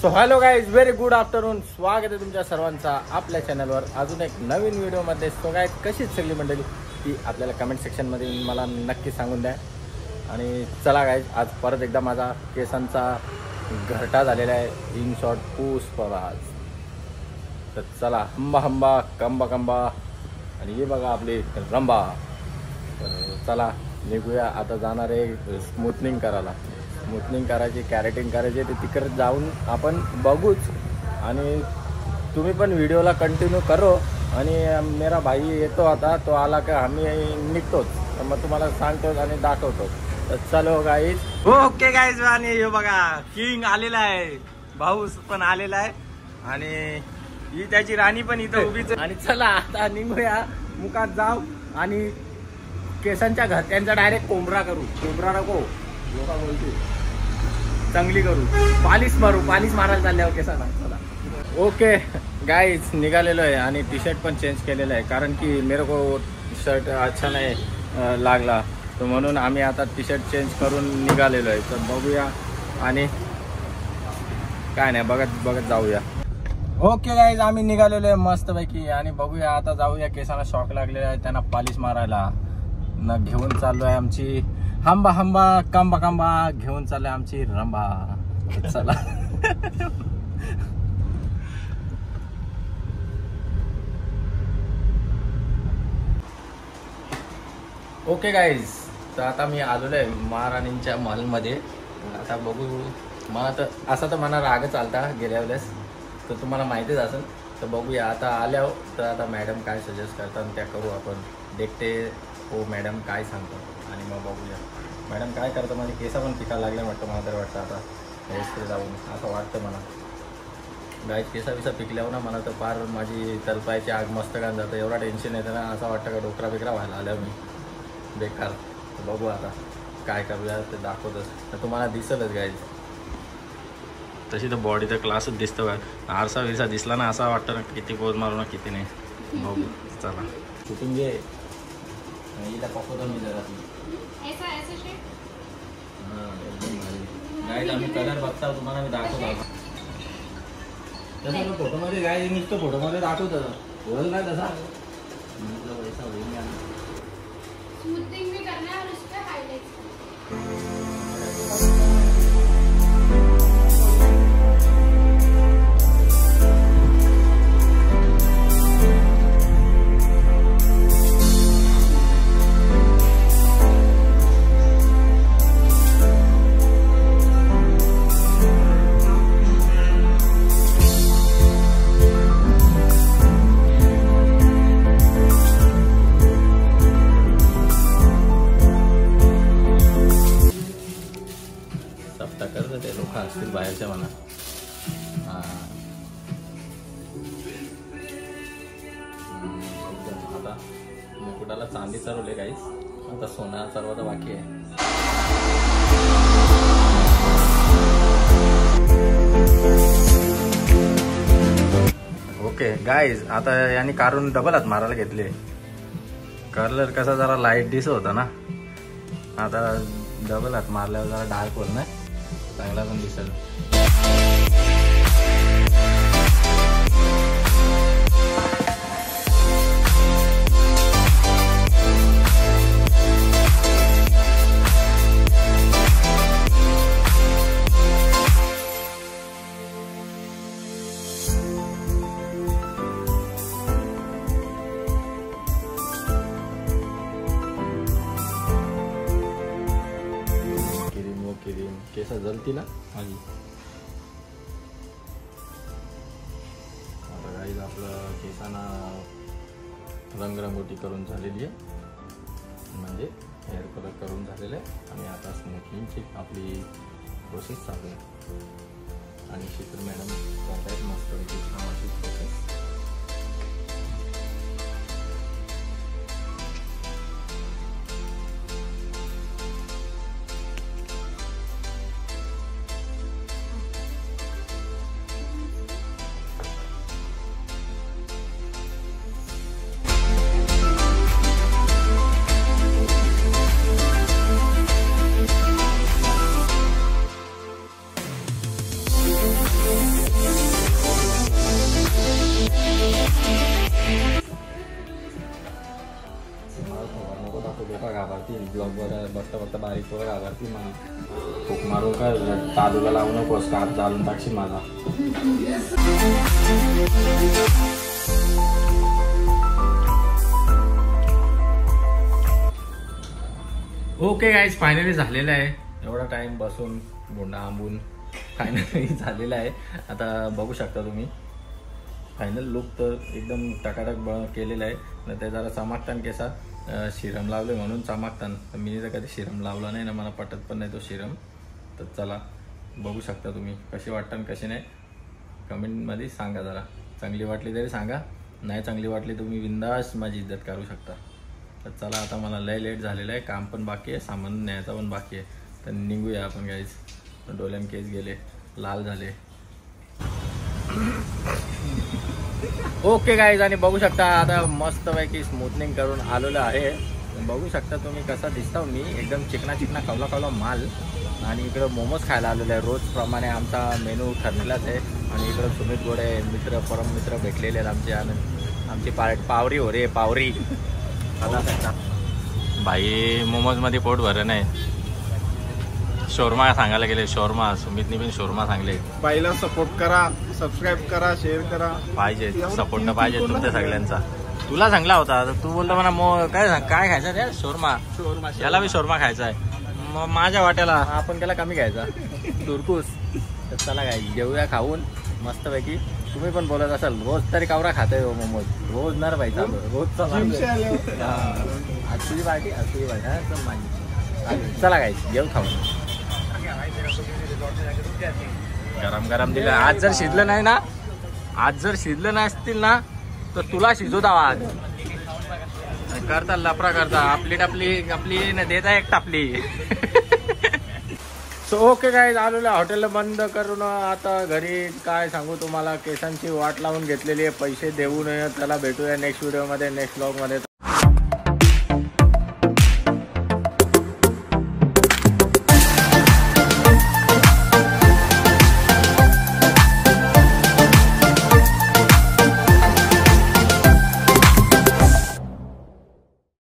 So hello guys, very good afternoon. स्वागत आहे तुमच्या सर्वांचा आपल्या चॅनलवर अजून एक नवीन व्हिडिओमध्ये. सो गाईज, कशीच सगळी मंडळी ती आपल्याला कमेंट सेक्शनमध्ये मला नक्की सांगून द्या. आणि चला गाईज, आज परत एकदा माझा केसांचा घरटा झालेला आहे. In short Pushparaj. तर चला, हंबा हंबा कंबा कंबा आणि हे बघा आपली रंबा. तर चला निघूया. आता जाणार आहे स्मूथनिंग करायला. स्मूथनिंग करायची, कॅरेटिंग करायची, ते तिकडे जाऊन आपण बघूच. आणि तुम्ही पण व्हिडिओला कंटिन्यू करो. आणि मेरा भाई येतो आता, तो आला का आम्ही निघतोच. तर मग तुम्हाला सांगतो आणि दाखवतो. तर चलो गाईज. ओके गाईज, आणि हे बघा किंग आलेला आहे, भाऊ पण आलेला आहे आणि ही त्याची राणी पण इथं उभीच. आणि चला आता निघूया, मुखात जाऊ आणि केसांच्या घरट्यांचा डायरेक्ट कोंबरा करू. कोंबरा नको, लोका बोलते चांगली करू. पालिश मारू, पालिश मारायला चालल्यावर केसांना. चला ओके गाईज, निघालेलो आहे आणि टी शर्ट पण चेंज केलेलं आहे. कारण की मेरे को शर्ट अच्छा नाही लागला, तर म्हणून आम्ही आता टी शर्ट चेंज करून निघालेलो आहे. तर बघूया आणि काय नाही, बघत बघत जाऊया. ओके गाईज, आम्ही निघालेलो आहे मस्तपैकी आणि बघूया आता. जाऊया, केसाला शॉक लागलेला आहे, त्यांना पॉलिश मारायला न घेऊन चाललो आहे. आमची हंबा हंबा कंबा कंबा घेऊन चाललोय आमची रंबा. चला ओके गाईज, तर आता मी आलेलो आहे महाराणींच्या मॉलमध्ये. आता बघू. मला तर असा तर मला राग चालता गेल्या वेळेस, तर तुम्हाला माहितीच असेल. तर बघूया आता आल्यावर. तर आता मॅडम काय सजेस्ट करतात त्या करू आपण. देखते हो मॅडम काय सांगतात आणि मग बघूया मॅडम काय करतं. माझे केसा पण पिकायला लागले वाटतं. मला तर वाटतं आता हेअरस्प्रे जाऊन असं वाटतं मला. गाय केसा बिसा पिकल्यावर ना मला तर फार माझी तलपायची आग मस्त काम जातं. एवढा टेन्शन येतं ना, असं वाटतं का डोकरा बिकरा व्हायला आलं मी बेकार. तर बघू आता काय करूया, ते दाखवतच. तर तुम्हाला दिसलच गाईज. तशी तर बॉडी तर क्लासच दिसतं का. आरसा विरसा दिसला ना, असा वाटतं ना किती पोज मारू ना किती नाही. बघू चला कुठून घे पकवतो मी जरा. गाईज आम्ही कलर बघता, तुम्हाला मी दाखवतो. तसं फोटोमध्ये गाय नुसतं फोटोमध्ये दाखवतो होईल ना तसा. मतलब वैसा होईल. स्मूथनिंग भी करना है और उस पे हाईलाइट्स ते लोक असतील बाहेरच्या म्हणा. आता मुकुटाला चांदी चढवले गाईस. आता सोना चढवायचा बाकी आहे. ओके गाईज, आता यांनी काढून डबल हात मारायला घेतले. कलर कसा जरा लाईट दिसत होता ना, आता डबल हात मारल्यावर जरा डार्क होईल ना, चांगला पण दिसेल. केस जलती ना माझी. आता गाईज आपलं केसांना रंगरंगोटी करून झालेली आहे, म्हणजे हेअर कलर करून झालेलं आहे. आणि आता स्मूथनिंगची आपली प्रोसेस चालू आहे. आणि शीतल मॅडम करतायत मस्तपैकी कामाची प्रोसेस. तो घाबरती मला खूप मारून काय तालुका लावू नकोस का चालून टाकशील माझा. ओके गाईज फायनली झालेलं आहे. एवढा टाइम बसून बोंडा आंबून फायनली झालेला आहे. आता बघू शकता तुम्ही फायनल लुक तर एकदम टकाटक केलेला आहे. न ते जरा चमकतान केसात शिरम लावले म्हणून चमकतान. मी तर कधी शिरम लावला नाही ना, मला पटत पण नाही तो शिरम. तर चला बघू शकता तुम्ही कशी वाटतं कशी नाही. कमेंटमध्ये सांगा. जरा चांगली वाटली तरी सांगा, नाही चांगली वाटली तुम्ही बिंदास माझी इज्जत करू शकता. तर चला आता मला लय लेट झालेलं आहे, काम पण बाकी आहे, सामान न्यायचा पण बाकी आहे. तर निघूया आपण गाईज. डोळ्यान केस गेले, लाल झाले. ओके गाईज आणि बघू शकता आता मस्तपैकी स्मूथनिंग करून आलेलं आहे. बघू शकता तुम्ही कसा दिसतो मी, एकदम चिकना चिकना कवला कवला माल. आणि इकडं मोमोज खायला आलेलो आहे. रोजप्रमाणे आमचा मेनू ठरलेलाच आहे. आणि इकडं सुमित गोडे मित्र परम मित्र भेटलेले आहेत आमचे. आणि आमची पावरी हो रे पावरी. आता भाई मोमोजमध्ये पोट भरलं नाही. शोरमा सांगायला गेले, शोरमा सुमितनी पण शोरमा सांगले. बाईला सपोर्ट करा, सबस्क्राईब करा, शेअर करा. पाहिजे सपोर्ट तर पाहिजे तुमच्या सगळ्यांचा. तुला सांगला होता तू बोलतो म्हणा काय खायचं रे शोरमा. याला बी शोरमा खायचा आहे. मग माझ्या वाट्याला आपण त्याला कमी घ्यायचा तुरकूस. तर चला काय जेवूया खाऊन मस्तपैकी. तुम्ही पण बोलत असाल रोज तरी कावरा खाताय हो मोमोज. रोज नर भाई चालू रोज आजची पार्टी माझी. चला काय जेव खाऊन. गरम गरम दिलं. आज जर शिजलं नाही ना, आज जर शिजलं नसतील ना तर तुला शिजू दावा. आज करता लफरा करता आपली आपली देता एक टापली. सो ओके काय आलेलं हॉटेलला बंद करून आता घरी. काय सांगू तुम्हाला, केसांची वाट लावून घेतलेली आहे. पैसे देऊ नये. त्याला भेटूया नेक्स्ट व्हिडिओमध्ये, नेक्स्ट ब्लॉगमध्ये.